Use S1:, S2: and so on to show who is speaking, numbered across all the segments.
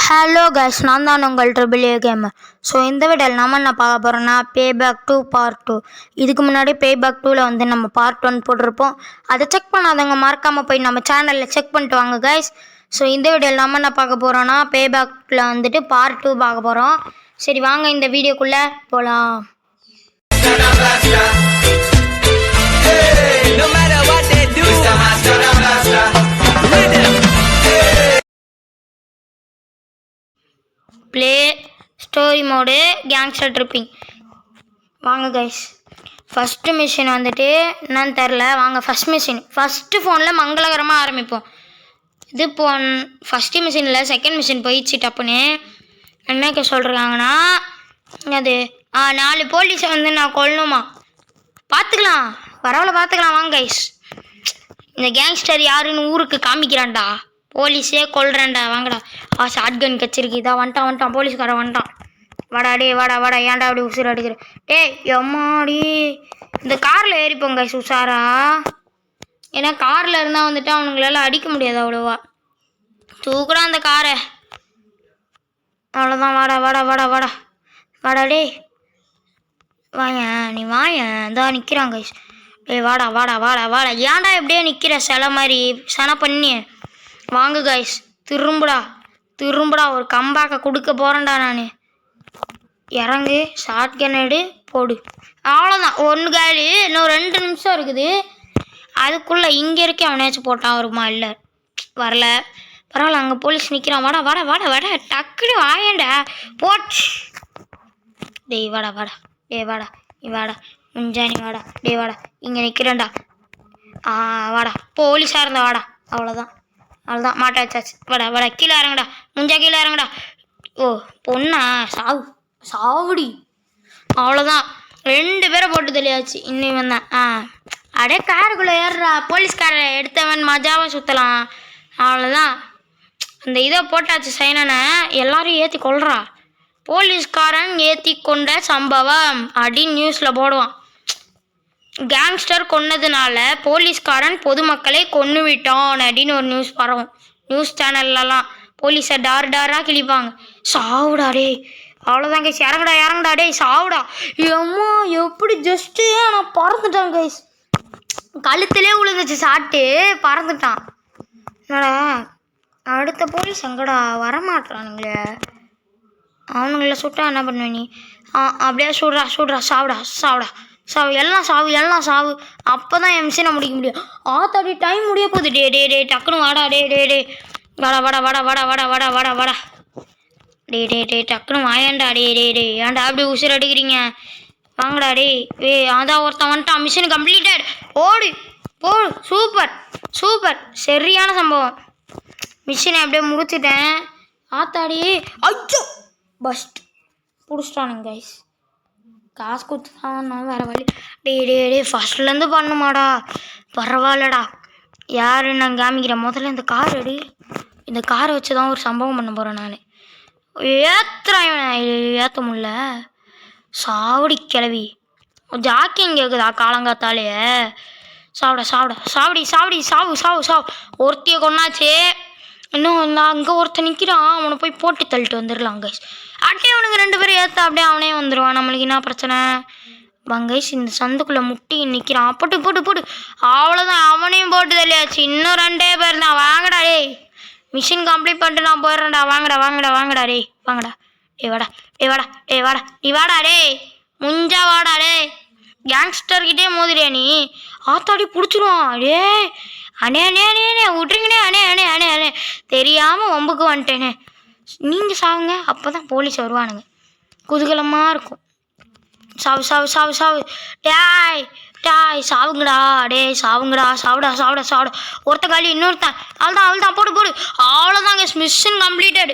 S1: Hello guys, நான் தான் உங்கள் ட்ரிபிள் ஏ கேமர். ஸோ இந்த வீடியோவில் நம்ம என்ன பார்க்க போகிறோன்னா பேபேக் 2 பார்ட் 2. இதுக்கு முன்னாடி பேபேக் 2ல் வந்து நம்ம பார்ட் 1 போட்டிருப்போம். அதை செக் பண்ணாதவங்க மறக்காமல் போய் நம்ம சேனலில் செக் பண்ணிட்டு வாங்க கைஸ். ஸோ இந்த வீடியோவில் நம்ம என்ன பார்க்க போகிறோன்னா பேபேக்கில் வந்துட்டு பார்ட் 2 பார்க்க போகிறோம். சரி வாங்க இந்த வீடியோக்குள்ளே போகலாம். Play story mode gangster tripping. வாங்க கைஸ், ஃபஸ்ட்டு மிஷின் வந்துட்டு என்னன்னு தெரில. வாங்க ஃபஸ்ட்டு ஃபோனில் மங்களகரமாக ஆரம்பிப்போம். இது ஃபஸ்ட்டு மிஷினில் செகண்ட் மிஷின் போயிடுச்சு. டப்புன்னு என்னக்க சொல்கிறாங்கன்னா அது 4 போலீஸை வந்து நான் கொல்லணுமா. பார்த்துக்கலாம், பரவாயில்ல பார்த்துக்கலாம். வாங்க கைஸ், இந்த கேங்ஸ்டர் யாருன்னு ஊருக்கு காமிக்கிறான்டா. போலீஸே கொல்றேன்டா. வாங்கடா. ஷார்ட் கன் கச்சிருக்கு. இதான் வந்துட்டான் போலீஸ்காரன் வந்துட்டான். வாடா டே வாடா ஏன்டா அப்படி உசுறு அடிக்கிற? டேய் எம்மாடி, இந்த காரில் ஏறிப்போங்க உஷாரா. ஏன்னா காரில் இருந்தால் வந்துட்டு அவனுங்களால அடிக்க முடியாது அவ்வளோவா. தூக்குடா அந்த காரை. அவ்வளோதான். வாடா டே வாயன், நீ வாயன். இதான் நிற்கிறான் கைஸ். டே வாடா ஏன்டா எப்படியே நிற்கிற சில மாதிரி சன பண்ணி. வாங்க கைஸ், திரும்புடா ஒரு கம்பேக்கை கொடுக்க போகிறேன்டா நான். இறங்கு, ஷார்ட் கன் எடு, போடு. அவ்வளோதான், ஒன்று காலி. இன்னும் 2 நிமிஷம் இருக்குது. அதுக்குள்ளே இங்கே இருக்க அவனாச்சும் போட்டான் வருமா? இல்லை வரல. பரவாயில்ல, அங்கே போலீஸ் நிற்கிறான். வாடா டக்குனு வாயேண்டா போச்சு. டேய் வாடா நீ வாடா முஞ்சானி வாடா. வாடா இங்கே நிற்கிறேன்டா. வாடா போலீஸாக இருந்தா வாடா. அவ்வளோதான் மாட்ட வச்சாச்சு. வாடா கீழே இறங்கடா. கீழே இறங்கடா. ஓ பொண்ணா, சாவுடி. அவ்வளோதான், 2 பேரை போட்டு தெளியாச்சு. இன்னும் வந்தான். அடே காருக்குள்ளே ஏறுறா. போலீஸ்காரை எடுத்தவன் மஜாவாக சுற்றலாம். அவ்வளோதான், அந்த இதை போட்டாச்சு சைனனை. எல்லாரும் ஏற்றி கொள்றா. போலீஸ்காரன் ஏற்றி கொண்ட சம்பவம் அப்படின்னு நியூஸில் போடுவான். கேங்ஸ்டர் கொன்னதுனால போலீஸ்காரன் பொதுமக்களை கொன்று விட்டான் அப்படின்னு ஒரு நியூஸ் பரவும். நியூஸ் சேனல்லலாம் போலீஸை டாராக கிழிப்பாங்க. சாவுடா டே. அவ்வளோதான் கைஸ், இறங்கடா டே சாவுடா. எம்மா எப்படி ஜஸ்ட்டு நான் பறந்துட்டான் கைஸ். கழுத்துலேயே விழுந்துச்சு சாப்பிட்டு பறந்துட்டான். என்னடா அடுத்த போலீஸ் எங்கடா வரமாட்டானுங்களே. அவனுங்கள சுட்டா என்ன பண்ணுவேன் நீ? அப்படியே சுடுறா. சாவு எல்லாம் சாவு. அப்போ தான் என் மிஷினை முடிக்க முடியும். ஆத்தாடி டைம் முடிய போகுது. டே டக்குன்னு வாடா. டே வாடா. டே டக்குன்னு வாயேண்டா. டே ஏன்டா அப்படி உசுறு அடிக்கிறீங்க? வாங்கடா டே. அதான் ஒருத்தன் வந்துட்டான். Machine completed. போடு சூப்பர் சரியான சம்பவம். மிஷினை அப்படியே முடிச்சிட்டேன். ஆத்தாடி ஐயோ பஸ்ட் பிடிச்சிட்டானுங்க கைஸ். காசு கொடுத்துதான் வேறு வழி. டே ஃபஸ்ட்லேருந்து பண்ணுமாடா. பரவாயில்லடா. யாரு நான் காமிக்கிறேன். முதல்ல இந்த கார் எடு. இந்த காரை வச்சு தான் ஒரு சம்பவம் பண்ண போகிறேன் நான். ஏற்ற முடியல. சாவடி கிளவி. ஜாக்கிங் கேட்குதா காலங்காத்தாலே? சாவு. ஒருத்தியை கொண்டாச்சு. இன்னும் அங்கே ஒருத்தன் நிற்கிறான். அவனை போய் போட்டு தள்ளிட்டு வந்துடலாம் கைஸ். அப்படியே அவனுக்கு 2 பேரும் ஏற்ற அப்படியே அவனே வந்துடுவான். நம்மளுக்கு என்ன பிரச்சனை? கைஸ், இந்த சந்துக்குள்ளே முட்டி நிற்கிறான். போட்டு. அவ்வளோதான், அவனையும் போட்டு தள்ளியாச்சு. இன்னும் 2 பேர் தான். வாங்கடா டே. மிஷின் கம்ப்ளீட் பண்ணிட்டு நான் போயிடுறேன்டா. வாங்கடா டே. வாங்கடா. வாடா. நீ வாடா டே. முஞ்சா வாடா டே. கேங்ஸ்டர்கிட்டே மோதிரியா நீ? ஆத்தாடி பிடிச்சிருவான். டே அண்ணே விட்ருங்கண்ணே. அண்ணே தெரியாமல் வம்புக்கு வந்துட்டேனே. நீங்கள் சாவுங்க, அப்போ தான் போலீஸ் வருவானுங்க. குதூகலமாக இருக்கும். சாவு. டாய் சாவுங்கடா. சாவுடா. ஒருத்த காலி, இன்னொருத்தன். அவ்வளோதான் போடு. அவ்வளோதாங்க, மிஷின் கம்ப்ளீட்டட்.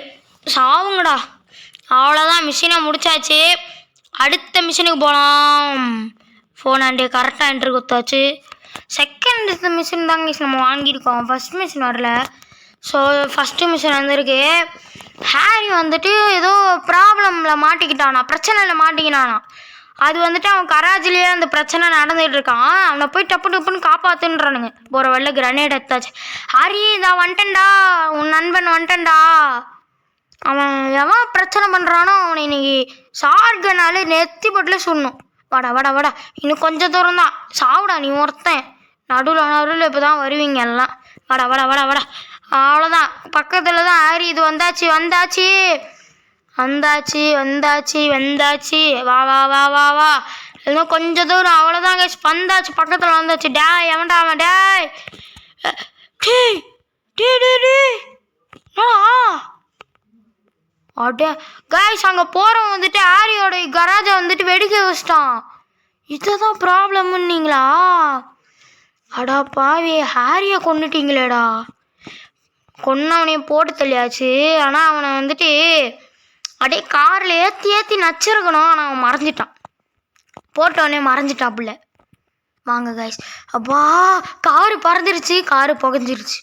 S1: சாவுங்கடா. அவ்வளோதான், மிஷினை முடிச்சாச்சு. அடுத்த மிஷினுக்கு போகலாம். ஃபோன் கரெக்டாக என்ட்ரு கொடுத்தாச்சு. செகண்ட் மிஷின் தாங்க நம்ம வாங்கியிருக்கோம். ஃபஸ்ட் மிஷின் வரல. ஸோ ஃபஸ்ட்டு மிஷின் வந்திருக்கு. ஹாரி வந்துட்டு ஏதோ பிரச்சனையில் மாட்டிக்கினானா. அது வந்துட்டு அவன் கராஜிலேயே அந்த பிரச்சனை நடந்துகிட்டு இருக்கான். அவனை போய் டப்புன்னு காப்பாற்றுன்றானுங்க. போகிற வழில கிரனேட் எடுத்தாச்சு. ஹாரி, இதான் வந்துட்டேன்டா, உன் நண்பன் வந்துட்டேன்டா. அவன் எவன் பிரச்சனை பண்ணுறானோ அவனை இன்னைக்கு சார்கனாலே நெத்தி பட்டில் சொல்லணும். வாடா வாடா வாடா, இன்னும் கொஞ்சம் தூரம் தான், சாவுடா நீ ஒருத்தன். நடுவில் இப்போ தான் வருவீங்க எல்லாம். வாடா வாடா வாடா வாடா, அவ்வளோதான். பக்கத்தில் தான் ஆரி இது வந்தாச்சு வந்தாச்சு வந்தாச்சு வந்தாச்சு வந்தாச்சு. வா வா வா வா வா, இன்னும் கொஞ்சம் தூரம், அவ்வளோதான் கைஸ், வந்தாச்சு, பக்கத்தில் வந்தாச்சு. டேய் எவன்டா அவன்? டேய் டேய் டேய் டேய் டேய் அடே கைஸ், அங்கே போகிறவன் வந்துட்டு ஆரியோட கராஜை வந்துட்டு வெடிக்க வச்சிட்டான். இதுதான் ப்ராப்ளம்னீங்களா? அடா பாவி, ஹாரியை கொண்டுட்டீங்களேடா. கொன்னவனையும் போட்டு தள்ளியாச்சு. ஆனால் அவனை வந்துட்டு அப்படியே காரில் ஏற்றி ஏற்றி நச்சிருக்கணும். ஆனால் அவன் மறைஞ்சிட்டான், போட்டவனே மறைஞ்சிட்டான் பிள்ளை. வாங்க கைஸ். அப்பா, காரு பறந்துருச்சு, காரு புகஞ்சிருச்சு.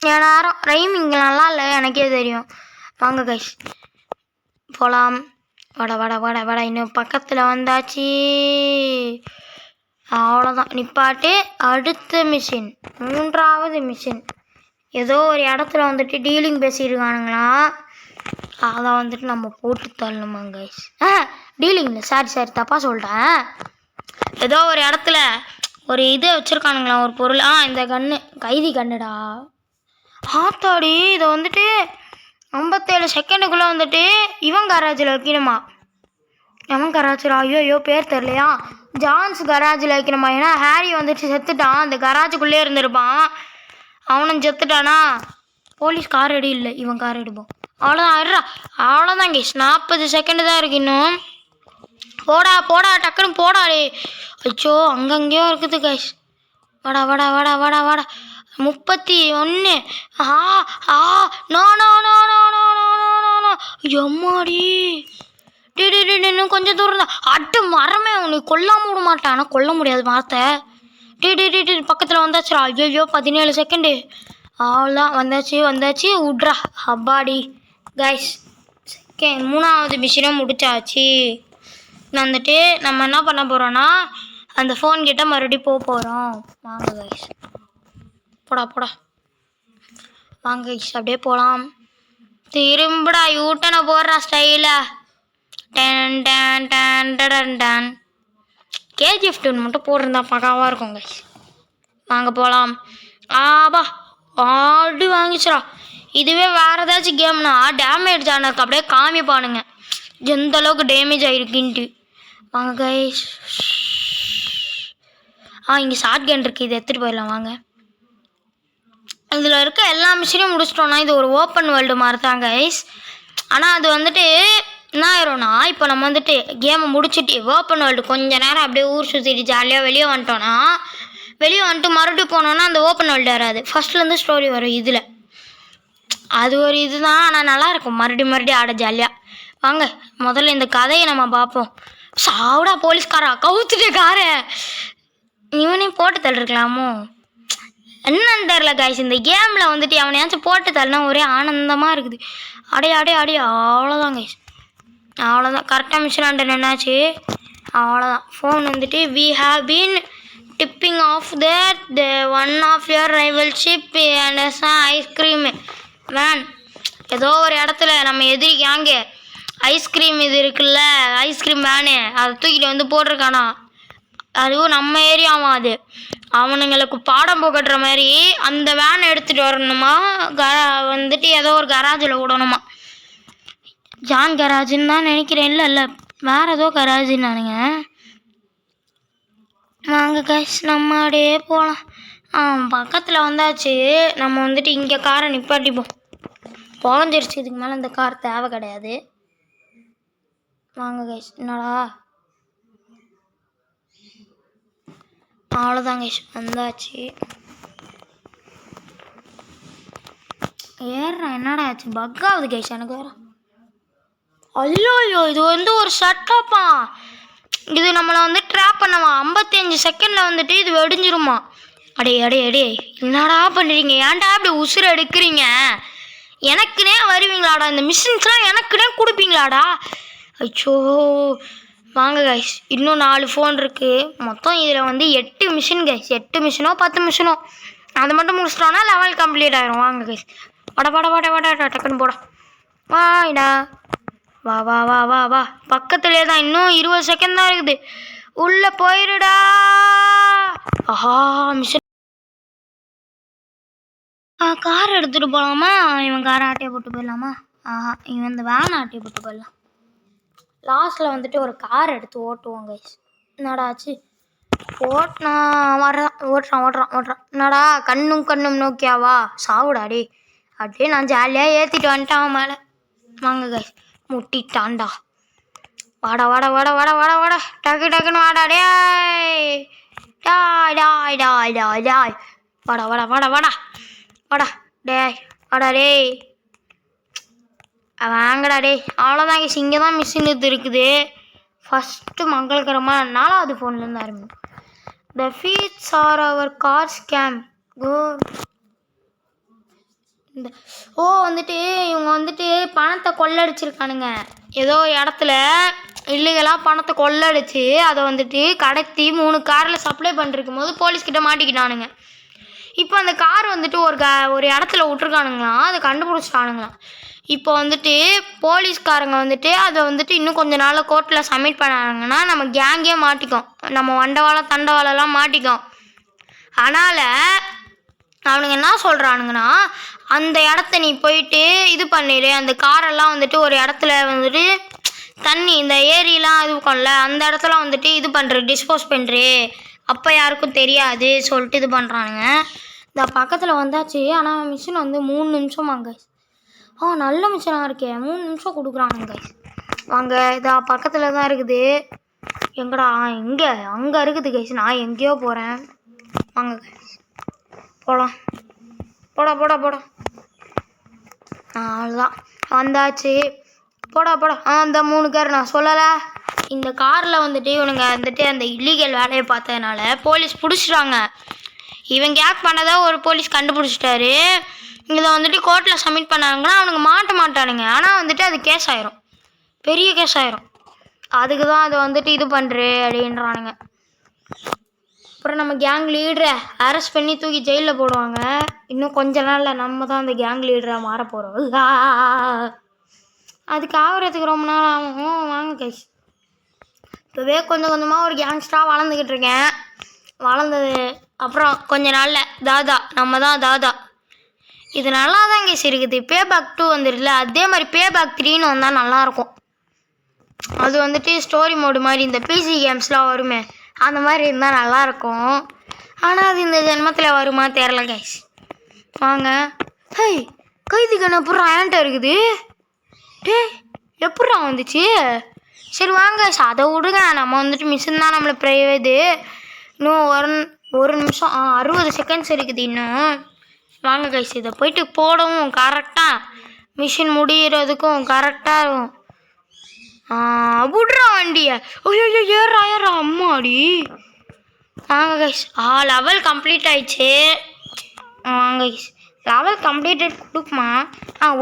S1: என் நேரம் ரைமிங் நல்லா இல்லை, எனக்கே தெரியும். வாங்க கைஸ் போகலாம். வட வட வட வட, இன்னும் பக்கத்தில் வந்தாச்சு. அவ்வளோதான், நிப்பாட்டு. அடுத்த மிஷின், 3வது மிஷின். ஏதோ ஒரு இடத்துல வந்துட்டு டீலிங் பேசியிருக்கானுங்களா, அதை வந்துட்டு நம்ம போட்டு தள்ளணுமா கைஸ்? டீலிங் இல்லை, சாரி தப்பாக சொல்லிட்டேன். ஏதோ ஒரு இடத்துல ஒரு இது வச்சுருக்கானுங்களா, ஒரு பொருள். இந்த கன்று கைதி கன்னுடா. ஆத்தாடி, இதை வந்துட்டு 57 செகண்டுக்குள்ளே வந்துட்டு இவன் கராஜில் வைக்கணுமா? எவன் கராஜில்? ஐயோ பேர் தெரியலையா? ஜான்ஸ் கராஜில் வைக்கணுமா? ஏன்னா ஹாரி வந்துட்டு செத்துட்டான், அந்த கராஜுக்குள்ளே இருந்திருப்பான். அவனும் செத்துட்டானா? போலீஸ் கார் எடு, இல்லை இவன் கார் எடுப்போம். அவ்வளோதான், அவ்வளோதான் கைஸ், 40 செகண்டு தான் இருக்கு இன்னும். போடா போடா, டக்குன்னு போடாடே. அச்சோ, அங்கங்கேயோ இருக்குது கைஸ். வாடா வாடா வாடா வாடா வாடா. 31. No no no no no no no no. எம்மாடி, இன்னும் கொஞ்சம் தூரம் தான். அட்டு மரமே, உனக்கு கொல்லாம விட மாட்டான். ஆனால் கொல்ல முடியாது மரத்தை. பக்கத்தில் வந்தாச்சுடா. ஐயோ 17 செகண்டு. அவ்வளோதான், வந்தாச்சு விட்றா. அப்பாடி கைஸ், 3வது மிஷினும் முடிச்சாச்சு. வந்துட்டு நம்ம என்ன பண்ண போகிறோன்னா, அந்த ஃபோன் கிட்ட மறுபடியும் போகிறோம். வாங்க கைஸ், போடா வாங்க கைஸ், அப்படியே போகலாம். திரும்படா, யூட்டனை போடுறா ஸ்டைல. Done done done done done. KGF 2 மட்டும் போட்டிருந்தா பக்காவாக இருக்கும் கைஸ். வாங்க போகலாம். ஆபா, ஆடு வாங்கிச்சிடா. இதுவே வேறு ஏதாச்சும் கேம்னா டேமேஜ் ஆனதுக்கு அப்படியே காமிப்பானுங்க எந்த அளவுக்கு டேமேஜ் ஆகிருக்குன்ட்டு. வாங்க கைஸ். இங்கே ஷார்ட் கன் இருக்குது, இதை எடுத்துகிட்டு போயிடலாம். வாங்க, இதில் இருக்க எல்லா மிஷினையும் முடிச்சிட்டோன்னா இது ஒரு ஓப்பன் வேர்ல்டு மாதிரி தான் கைஸ். ஆனால் அது வந்துட்டு என்ன ஆயிரும்னா, இப்போ நம்ம வந்துட்டு கேமை முடிச்சுட்டு ஓப்பன் வேர்ல்டு கொஞ்சம் நேரம் அப்படியே ஊர் சுற்றிட்டு ஜாலியாக வெளியே வந்துட்டு மறுபடியும் போனோன்னா அந்த ஓப்பன் வேர்ல்டு வராது, ஃபஸ்ட்லேருந்து ஸ்டோரி வரும். இதில் அது ஒரு இதுதான், ஆனால் நல்லாயிருக்கும் மறுபடியும் ஆட ஜாலியாக. வாங்க, முதல்ல இந்த கதையை நம்ம பார்ப்போம். சாவுடா போலீஸ்காரா, கவுத்துட்டு காரை. இவனையும் போட்டு தள்ளிருக்கலாமோ என்னன்னு தெரில கைஸ். இந்த கேமில் வந்துட்டு அவனையாச்சும் போட்டு தள்ளினா ஒரே ஆனந்தமாக இருக்குது. அடைய அவ்வளோதான் கைஸ், அவ்வளோதான். கரெக்டாக மிஷின் என்னாச்சு? அவ்வளோதான். ஃபோன் வந்துட்டு we have been tipping off that the one of your rival ship and ice cream man. ஏதோ ஒரு இடத்துல நம்ம எதிரிக்காங்க ஐஸ்கிரீம் இது இருக்குல்ல, ஐஸ்கிரீம் வேனு, அதை தூக்கிட்டு வந்து போட்டிருக்கானா. அதுவும் நம்ம ஏரியாவும். அது அவனுங்களுக்கு பாடம் போக்கட்டுற மாதிரி அந்த வேனை எடுத்துகிட்டு வரணுமா, வந்துட்டு ஏதோ ஒரு கராஜில் விடணுமா. ஜான் கராஜுன்னு தான் நினைக்கிறேன். இல்லை வேறு ஏதோ கராஜுன்னானுங்க. வாங்க கைஸ், நம்ம அப்படியே போகலாம். பக்கத்தில் வந்தாச்சு. நம்ம வந்துட்டு இங்கே காரை நிப்பாட்டிப்போம். புகஞ்சிருச்சு, இதுக்கு மேலே இந்த கார் தேவை கிடையாது. வாங்க கைஸ். என்னடா, அவ்வளோதான் கைஸ், வந்தாச்சு. ஏறுறேன், என்னடா ஆச்சு? பக்காகுது கைஸ் எனக்கு வேறு. ஐயோ, இது வந்து ஒரு ஷட்டப்பா. இது நம்மளை வந்து ட்ராப் பண்ணவா. 55 செகண்டில் வந்துட்டு இது வெடிஞ்சிருமா. அடே என்னடா பண்ணுறீங்க? ஏன்டா அப்படி உசுரை எடுக்கிறீங்க? எனக்குனே வருவீங்களாடா? இந்த மிஷின்ஸ்லாம் எனக்குனே கொடுப்பீங்களாடா? ஐயோ, வாங்க கைஸ், இன்னும் 4 ஃபோன் இருக்குது மொத்தம். இதில் வந்து 8 மிஷின் கைஸ். 8 மிஷினோ 10 மிஷினோ அதை மட்டும் முடிச்சிட்டோன்னா லெவல் கம்ப்ளீட் ஆகிரும். வாங்க கைஸ், வட டக்குன்னு போடா. வாடா வா வா வா வா வா பக்கத்துலேயே தான், இன்னும் 20 செகண்ட் தான் இருக்குது. உள்ளே போயிருடா. ஆஹா மிஷன். கார் எடுத்துகிட்டு போகலாமா? இவன் காரை ஆட்டையை போட்டு போயிடலாமா? ஆஹா, இவன் இந்த வேன் ஆட்டையை போட்டு போயிடலாம். லாஸ்ட்டில் வந்துட்டு ஒரு கார் எடுத்து ஓட்டுவோம் கைஸ். என்னடாச்சு? ஓட்டுறான். என்னடா கண்ணும் நோக்கியாவா? சாவுடாடி. அப்படியே நான் ஜாலியாக ஏற்றிட்டு வந்துட்டான் மேலே. வாங்க கைஸ், முட்டிட்டான்டா. வாடா வாடா வாடா வாடா வாடா வாடா டக்குன்னு வாடா. டாய் வாடா வாடா வாடா வாடா வாடா வாடா டேய். வாங்கடா டேய். அவ்வளோதான் கைஸ், இங்கே தான் மிஷின் இது இருக்குது. ஃபஸ்ட்டு மங்களகரமாக 4வது ஃபோன்லேருந்து ஆரம்பிக்கும். த ஃபீட்ஸ் ஆர் அவர் கார் ஸ்கேம். வந்துட்டு இவங்க வந்துட்டு பணத்தை கொள்ளடிச்சிருக்கானுங்க. ஏதோ இடத்துல இல்லீகலாக பணத்தை கொள்ளடிச்சு அதை வந்துட்டு கடத்தி 3 காரில் சப்ளை பண்ணிருக்கும் போது போலீஸ்கிட்ட மாட்டிக்கிட்டானுங்க. இப்போ அந்த கார் வந்துட்டு ஒரு இடத்துல விட்ருக்கானுங்களாம், அதை கண்டுபிடிச்சிட்டானுங்களாம். இப்போ வந்துட்டு போலீஸ்காரங்க வந்துட்டு அதை வந்துட்டு இன்னும் கொஞ்ச நாளில் கோர்ட்டில் சப்மிட் பண்ணாங்கன்னா நம்ம கேங்கே மாட்டிக்கும், நம்ம தண்டவாளெல்லாம் மாட்டிக்கும். அதனால் அவனுங்க என்ன சொல்கிறானுங்கன்னா, அந்த இடத்த நீ போயிட்டு இது பண்ணிடு, அந்த காரெல்லாம் வந்துட்டு ஒரு இடத்துல வந்துட்டு தண்ணி இந்த ஏரியெலாம் இது பண்ணல, அந்த இடத்துல வந்துட்டு இது பண்ணுற டிஸ்போஸ் பண்ணுறு, அப்போ யாருக்கும் தெரியாது சொல்லிட்டு இது பண்ணுறானுங்க. இந்த பக்கத்தில் வந்தாச்சு. ஆனால் மிஷின் வந்து 3 நிமிஷமாங்க. நல்ல மிஷினாக இருக்கே, 3 நிமிஷம் கொடுக்குறானுங்க. வாங்க, இதா பக்கத்தில் தான் இருக்குது. எங்கடா? அங்கே இருக்குது கைஸ். நான் எங்கேயோ போகிறேன். வாங்க கைஸ் போகலாம். போடா. அவ்வளோதான் வந்தாச்சு. போடா. அந்த 3 கார் நான் சொல்லலை. இந்த காரில் வந்துட்டு இவனுங்க வந்துட்டு அந்த இல்லீகல் வேலையை பார்த்ததுனால போலீஸ் பிடிச்சிட்டாங்க. இவன் கேக் பண்ணதை ஒரு போலீஸ் கண்டுபிடிச்சிட்டாரு. இதை வந்துட்டு கோர்ட்டில் சப்மிட் பண்ணாங்கன்னா அவனுங்க மாட்ட மாட்டானுங்க. ஆனால் வந்துட்டு அது கேஸ் ஆயிரும், பெரிய கேஸ் ஆயிரும். அதுக்கு தான் அதை வந்துட்டு இது பண்ணுறு அப்படின்றானுங்க. அப்புறம் நம்ம கேங் லீடரை அரெஸ்ட் பண்ணி தூக்கி ஜெயிலில் போடுவாங்க. இன்னும் கொஞ்ச நாளில் நம்ம தான் அந்த கேங் லீடராக மாற போகிறோம். அதுக்கு ஆகிறதுக்கு ரொம்ப நாள் ஆகும். வாங்க கைஸ், இப்போவே கொஞ்சம் கொஞ்சமாக ஒரு கேங்ஸ்டராக வளர்ந்துக்கிட்டு இருக்கேன். வளர்ந்தது அப்புறம் கொஞ்ச நாளில் நம்ம தான் தாதா. இது நல்லா தான் கைஸ் இருக்குது. பே பேக் 2 வந்துடுதுல, அதே மாதிரி பே பேக் 3ன்னு வந்தால் நல்லாயிருக்கும். அது வந்துட்டு ஸ்டோரி மோடு மாதிரி இந்த பிசி கேம்ஸ்லாம் வருமே, அந்த மாதிரி இருந்தால் நல்லாயிருக்கும். ஆனால் அது இந்த ஜென்மத்தில் வருமா தெரில கைஸ். வாங்க. கைதிக்கான அப்புறம் ஏன்ட்ட இருக்குது. எப்பட்றா வந்துச்சு? சரி வாங்க, அதை விடுங்க. நம்ம வந்துட்டு மிஷின் தான் நம்மளை ப்ரைவேது. இன்னும் ஒரு நிமிஷம் 60 செகண்ட்ஸ் இருக்குது இன்னும். வாங்க கைஸ், இதை போயிட்டு போடவும் கரெக்டாக மிஷின் முடிகிறதுக்கும் கரெக்டாக இருக்கும். விட்றா வண்டியை. ஏறா அம்மாடி. வாங்க கைஸ், லெவல் கம்ப்ளீட் ஆயிடுச்சு. வாங்க கைஸ், லெவல் கம்ப்ளீட்டட் கொடுக்குமா?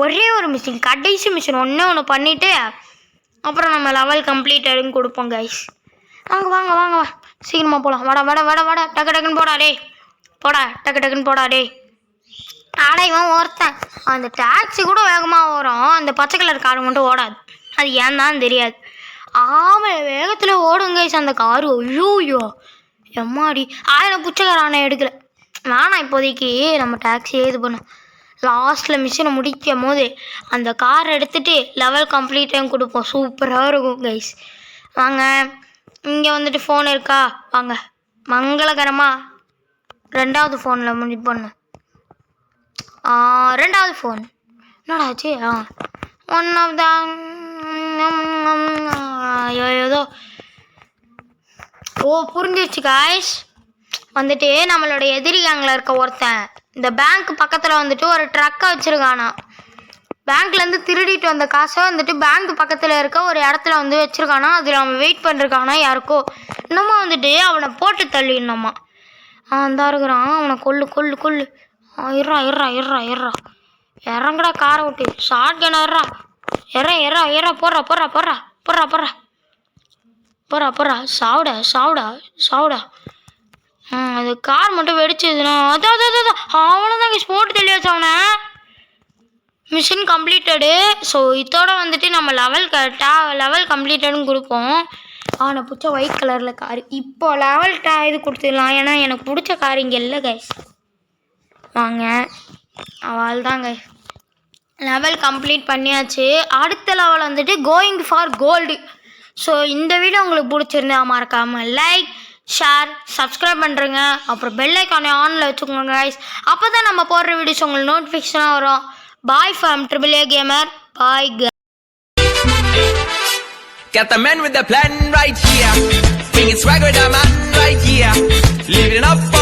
S1: ஒரே ஒரு மிஷின், கடைசி மிஷின் ஒன்று பண்ணிவிட்டு அப்புறம் நம்ம லெவல் கம்ப்ளீட்டடுன்னு கொடுப்போம் கைஸ். வாங்க சீக்கிரமாக போகலாம். வாடா டக்குன்னு போடா டே. இவன் ஒருத்தன் அந்த டாக்ஸி கூட வேகமாக வரும், அந்த பச்சை கலர் கார் மட்டும் ஓடாது. அது ஏன் தான் தெரியாது. வேகத்தில் ஓடுங்க கைஸ் அந்த காரு. ஐயோ எம்மாடி. நான் புச்சக்கார எடுக்கல, வேணாம் இப்போதைக்கு. நம்ம டாக்ஸியே இது பண்ணோம். லாஸ்ட்டில் மிஷினை முடிக்கும் போது அந்த கார் எடுத்துகிட்டு லெவல் கம்ப்ளீட்டும் கொடுப்போம். சூப்பராக இருக்கும் கைஸ். வாங்க, இங்கே வந்துட்டு ஃபோன் இருக்கா? வாங்க, மங்களகரமாக 2வது ஃபோனில் முடிப்போம். 2வது ஃபோன் என்னடாச்சு? ஒன் ஆஃப் த ஏதோ புரிஞ்சிருச்சு காய்ஸ். வந்துட்டு நம்மளோட எதிரி கேங்கில் இருக்க ஒருத்தன் இந்த பேங்க் பக்கத்தில் வந்துட்டு ஒரு ட்ரக்கை வச்சுருக்கானா. பேங்க்லேருந்து திருடிட்டு வந்த காசை வந்துட்டு பேங்க் பக்கத்தில் இருக்க ஒரு இடத்துல வந்து வச்சுருக்கானா. அதில் அவன் வெயிட் பண்ணிருக்கானா யாருக்கோ. இன்னமும் வந்துட்டு அவனை போட்டு தள்ளிடணுமா. அந்த இருக்கிறான், அவனை கொல்லு. இறா இறங்கடா காரை விட்டு. ஷார்ட் கன் இறா போடுறா. சாவுடா. அது கார் மட்டும் வெடிச்சதுன்னா அதான் அவ்வளோதான் போட்டு தெளியாச்சு அவனை. Machine completed. ஸோ இதோட வந்துட்டு நம்ம லெவல் கம்ப்ளீட்டடுன்னு கொடுப்போம். அவனை பிடிச்ச ஒயிட் கலரில் காரு. இப்போ லெவல் இது கொடுத்துடலாம், ஏன்னா எனக்கு பிடிச்ச கார் இங்கே இல்லை கைஸ். வாங்க, அவள் தான் கைஸ் லெவல் கம்ப்ளீட் பண்ணியாச்சு. அடுத்த லெவல் வந்துட்டு கோயிங் ஃபார் கோல்டு. ஸோ இந்த வீடியோ உங்களுக்கு பிடிச்சிருந்தா மறக்காமல் லைக், ஷேர், சப்ஸ்கிரைப் பண்ணுறேங்க. அப்புறம் பெல் ஐக்கானை ஆனில் வச்சுக்கோங்க கைஸ். அப்போ தான் நம்ம போடுற வீடியோஸ் உங்களுக்கு நோட்டிஃபிகேஷனாக வரும். Bye from AAA Gamer. Bye guys.
S2: Got the man with the plan right here. Bringing swag with the man right here. Living up.